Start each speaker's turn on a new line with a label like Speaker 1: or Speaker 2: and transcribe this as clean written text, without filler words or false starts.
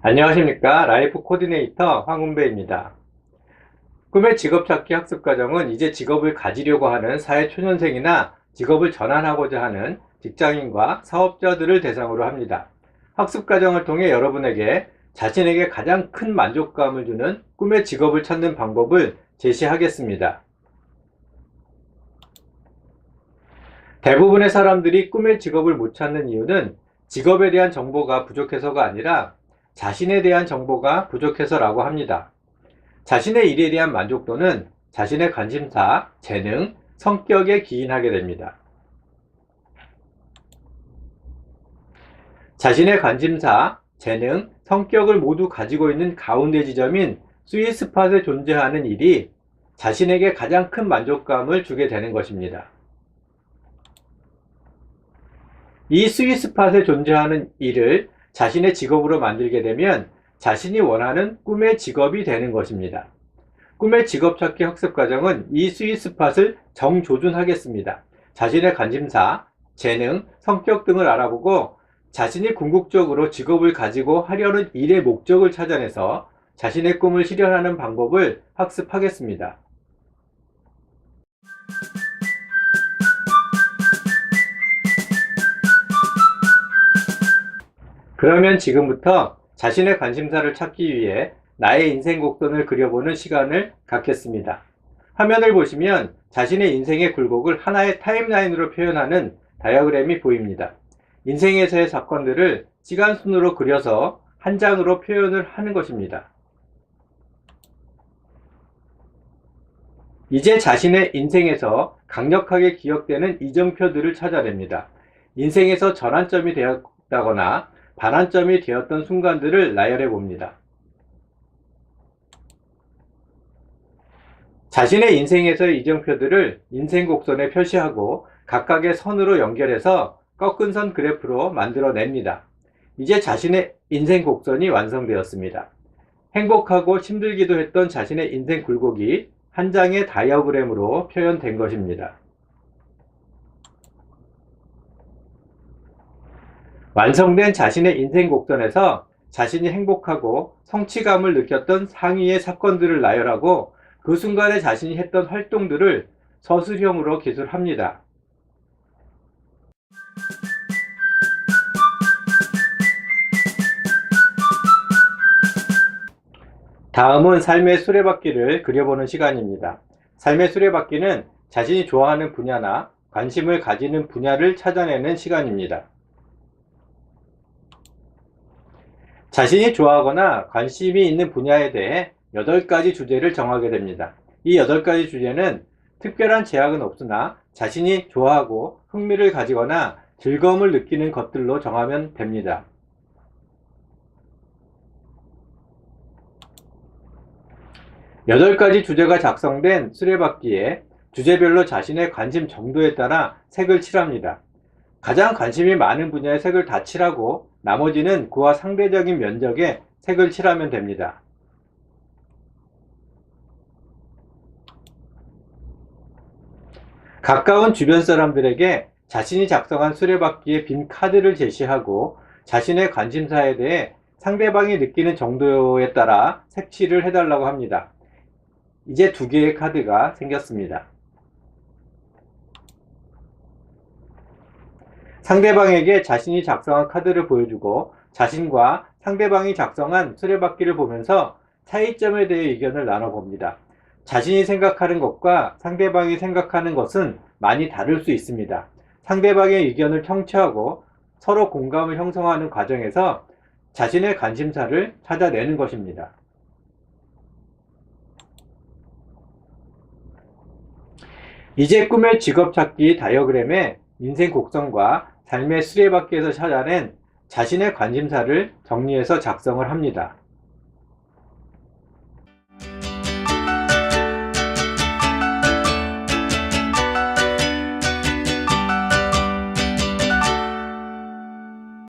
Speaker 1: 안녕하십니까. 라이프 코디네이터 황은배입니다. 꿈의 직업찾기 학습과정은 이제 직업을 가지려고 하는 사회초년생이나 직업을 전환하고자 하는 직장인과 사업자들을 대상으로 합니다. 학습과정을 통해 여러분에게 자신에게 가장 큰 만족감을 주는 꿈의 직업을 찾는 방법을 제시하겠습니다. 대부분의 사람들이 꿈의 직업을 못 찾는 이유는 직업에 대한 정보가 부족해서가 아니라 자신에 대한 정보가 부족해서라고 합니다. 자신의 일에 대한 만족도는 자신의 관심사, 재능, 성격에 기인하게 됩니다. 자신의 관심사, 재능, 성격을 모두 가지고 있는 가운데 지점인 스윗스팟에 존재하는 일이 자신에게 가장 큰 만족감을 주게 되는 것입니다. 이 스윗스팟에 존재하는 일을 자신의 직업으로 만들게 되면 자신이 원하는 꿈의 직업이 되는 것입니다. 꿈의 직업 찾기 학습 과정은 이 스윗스팟을 정조준하겠습니다. 자신의 관심사, 재능, 성격 등을 알아보고 자신이 궁극적으로 직업을 가지고 하려는 일의 목적을 찾아내서 자신의 꿈을 실현하는 방법을 학습하겠습니다. 그러면 지금부터 자신의 관심사를 찾기 위해 나의 인생 곡선을 그려보는 시간을 갖겠습니다. 화면을 보시면 자신의 인생의 굴곡을 하나의 타임라인으로 표현하는 다이어그램이 보입니다. 인생에서의 사건들을 시간순으로 그려서 한 장으로 표현을 하는 것입니다. 이제 자신의 인생에서 강력하게 기억되는 이정표들을 찾아냅니다. 인생에서 전환점이 되었다거나 반환점이 되었던 순간들을 나열해 봅니다. 자신의 인생에서의 이정표들을 인생 곡선에 표시하고 각각의 선으로 연결해서 꺾은 선 그래프로 만들어냅니다. 이제 자신의 인생 곡선이 완성되었습니다. 행복하고 힘들기도 했던 자신의 인생 굴곡이 한 장의 다이어그램으로 표현된 것입니다. 완성된 자신의 인생 곡선에서 자신이 행복하고 성취감을 느꼈던 상위의 사건들을 나열하고 그 순간에 자신이 했던 활동들을 서술형으로 기술합니다. 다음은 삶의 수레바퀴를 그려보는 시간입니다. 삶의 수레바퀴는 자신이 좋아하는 분야나 관심을 가지는 분야를 찾아내는 시간입니다. 자신이 좋아하거나 관심이 있는 분야에 대해 8가지 주제를 정하게 됩니다. 이 8가지 주제는 특별한 제약은 없으나 자신이 좋아하고 흥미를 가지거나 즐거움을 느끼는 것들로 정하면 됩니다. 여덟 가지 주제가 작성된 수레바퀴에 주제별로 자신의 관심 정도에 따라 색을 칠합니다. 가장 관심이 많은 분야의 색을 다 칠하고 나머지는 그와 상대적인 면적에 색을 칠하면 됩니다. 가까운 주변 사람들에게 자신이 작성한 수레바퀴의 빈 카드를 제시하고 자신의 관심사에 대해 상대방이 느끼는 정도에 따라 색칠을 해달라고 합니다. 이제 2개의 카드가 생겼습니다. 상대방에게 자신이 작성한 카드를 보여주고 자신과 상대방이 작성한 수레바퀴를 보면서 차이점에 대해 의견을 나눠봅니다. 자신이 생각하는 것과 상대방이 생각하는 것은 많이 다를 수 있습니다. 상대방의 의견을 청취하고 서로 공감을 형성하는 과정에서 자신의 관심사를 찾아내는 것입니다. 이제 꿈의 직업 찾기 다이어그램에 인생 곡선과 삶의 수레바퀴에서 찾아낸 자신의 관심사를 정리해서 작성을 합니다.